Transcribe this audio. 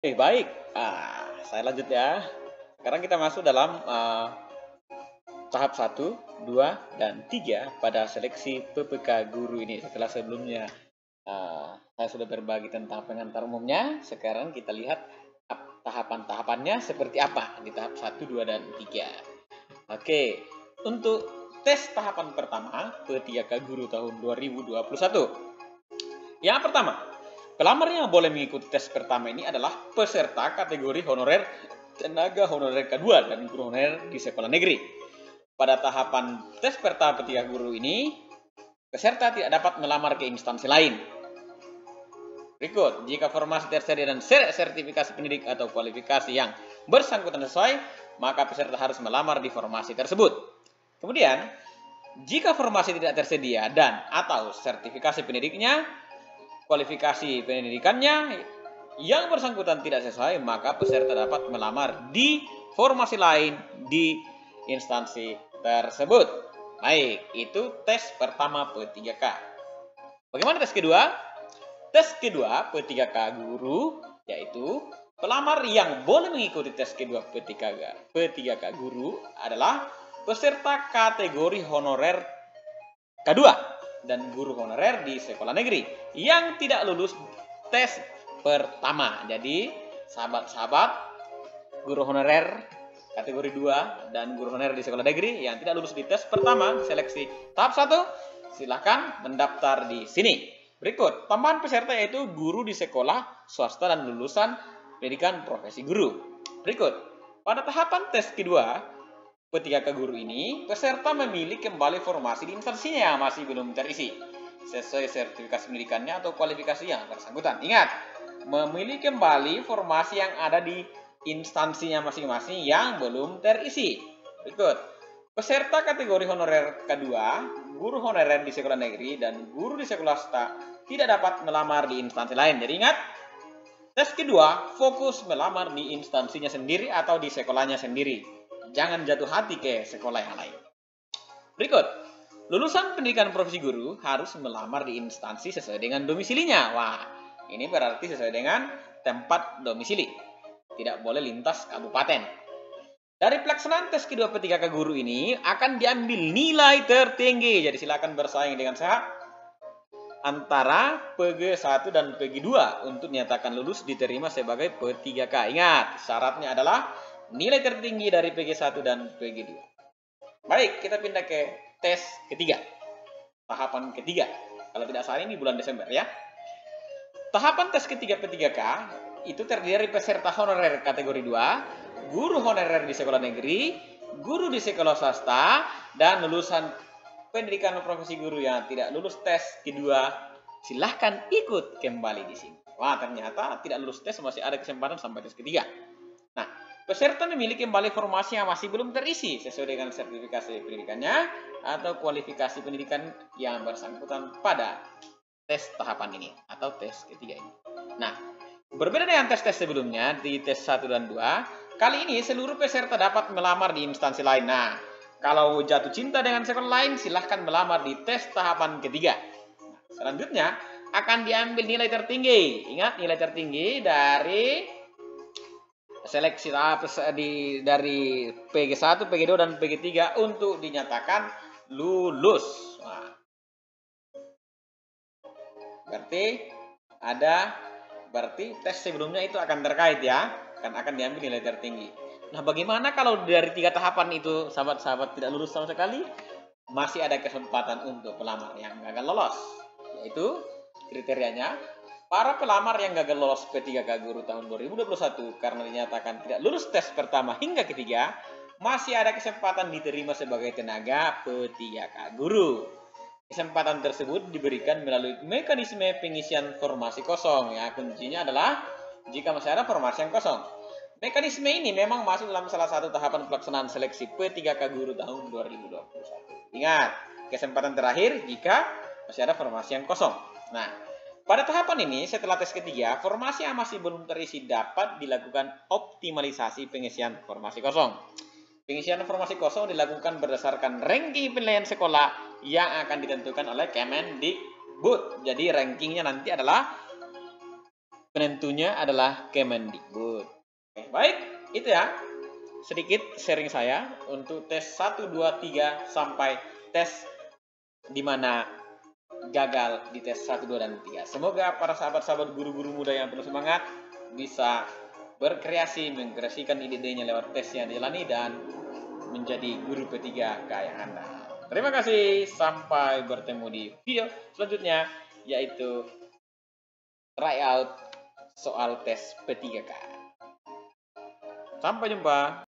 Baik. Saya lanjut ya. Sekarang kita masuk dalam tahap 1, 2, dan 3 pada seleksi PPK guru ini. Setelah sebelumnya saya sudah berbagi tentang pengantar umumnya, sekarang kita lihat tahapan-tahapannya seperti apa di tahap 1, 2, dan 3. Oke, untuk tes tahapan pertama P3K Guru tahun 2021. Yang pertama, pelamar yang boleh mengikuti tes pertama ini adalah peserta kategori honorer tenaga honorer K2 dan guru honorer di sekolah negeri. Pada tahapan tes pertama P3 guru ini, peserta tidak dapat melamar ke instansi lain. Berikut, jika formasi tersedia dan sertifikasi pendidik atau kualifikasi yang bersangkutan sesuai, maka peserta harus melamar di formasi tersebut. Kemudian, jika formasi tidak tersedia dan atau sertifikasi pendidiknya, kualifikasi pendidikannya yang bersangkutan tidak sesuai, maka peserta dapat melamar di formasi lain di instansi tersebut. Baik, itu tes pertama P3K. Bagaimana tes kedua? Tes kedua P3K guru yaitu pelamar yang boleh mengikuti tes kedua P3K guru adalah peserta kategori honorer K2 dan guru honorer di sekolah negeri yang tidak lulus tes pertama. Jadi, sahabat-sahabat guru honorer kategori 2 dan guru honorer di sekolah negeri yang tidak lulus di tes pertama seleksi tahap 1, silakan mendaftar di sini. Berikut, tambahan peserta yaitu guru di sekolah swasta dan lulusan pendidikan profesi guru. Berikut, pada tahapan tes kedua P3K guru ini, peserta memilih kembali formasi di instansinya yang masih belum terisi, sesuai sertifikasi pendidikannya atau kualifikasi yang bersangkutan. Ingat, memilih kembali formasi yang ada di instansinya masing-masing yang belum terisi. Berikut, peserta kategori honorer K2, guru honorer di sekolah negeri, dan guru di sekolah swasta tidak dapat melamar di instansi lain. Jadi ingat, tes kedua fokus melamar di instansinya sendiri atau di sekolahnya sendiri. Jangan jatuh hati ke sekolah yang lain. Berikut, lulusan pendidikan profesi guru harus melamar di instansi sesuai dengan domisilinya. Wah, ini berarti sesuai dengan tempat domisili. Tidak boleh lintas kabupaten. Dari pelaksanaan tes kedua P3K guru ini akan diambil nilai tertinggi. Jadi silakan bersaing dengan sehat antara PG1 dan PG2 untuk nyatakan lulus diterima sebagai P3K. Ingat, syaratnya adalah nilai tertinggi dari PG1 dan PG2. Baik, kita pindah ke tes ketiga. Tahapan ketiga. Kalau tidak salah ini bulan Desember ya. Tahapan tes ketiga P3K itu terdiri dari peserta honorer kategori 2, guru honorer di sekolah negeri, guru di sekolah swasta, dan lulusan pendidikan profesi guru yang tidak lulus tes kedua, silahkan ikut kembali di sini. Wah, ternyata tidak lulus tes masih ada kesempatan sampai tes ketiga. Nah, peserta memiliki kembali formasi yang masih belum terisi sesuai dengan sertifikasi pendidikannya atau kualifikasi pendidikan yang bersangkutan pada tes tahapan ini atau tes ketiga ini. Nah, berbeda dengan tes-tes sebelumnya di tes 1 dan 2, kali ini seluruh peserta dapat melamar di instansi lain. Nah, kalau jatuh cinta dengan sekolah lain, silahkan melamar di tes tahapan ketiga. Nah, selanjutnya akan diambil nilai tertinggi. Ingat, nilai tertinggi dari seleksi dari PG1, PG2, dan PG3 untuk dinyatakan lulus. Nah, berarti tes sebelumnya itu akan terkait ya, akan diambil nilai tertinggi. Nah, bagaimana kalau dari 3 tahapan itu sahabat-sahabat tidak lulus sama sekali? Masih ada kesempatan untuk pelamar yang gagal lolos, yaitu kriterianya para pelamar yang gagal lolos P3K guru tahun 2021 karena dinyatakan tidak lulus tes pertama hingga ketiga, masih ada kesempatan diterima sebagai tenaga P3K guru. Kesempatan tersebut diberikan melalui mekanisme pengisian formasi kosong. Ya, kuncinya adalah jika masih ada formasi yang kosong. Mekanisme ini memang masuk dalam salah satu tahapan pelaksanaan seleksi P3K guru tahun 2021. Ingat, kesempatan terakhir jika masih ada formasi yang kosong. Nah, pada tahapan ini setelah tes ketiga, formasi yang masih belum terisi dapat dilakukan optimalisasi pengisian formasi kosong. Pengisian formasi kosong dilakukan berdasarkan ranking penilaian sekolah yang akan ditentukan oleh Kemendikbud. Jadi rankingnya nanti adalah penentunya adalah Kemendikbud. Oke, baik, itu ya sedikit sharing saya untuk tes 1, 2, 3 sampai tes di mana gagal di tes 1, 2, dan 3. Semoga para sahabat-sahabat guru-guru muda yang penuh semangat bisa berkreasi, mengkreasikan ide-idenya lewat tes yang dijalani dan menjadi guru P3K yang handal. Terima kasih, sampai bertemu di video selanjutnya, yaitu tryout soal tes P3K. Sampai jumpa.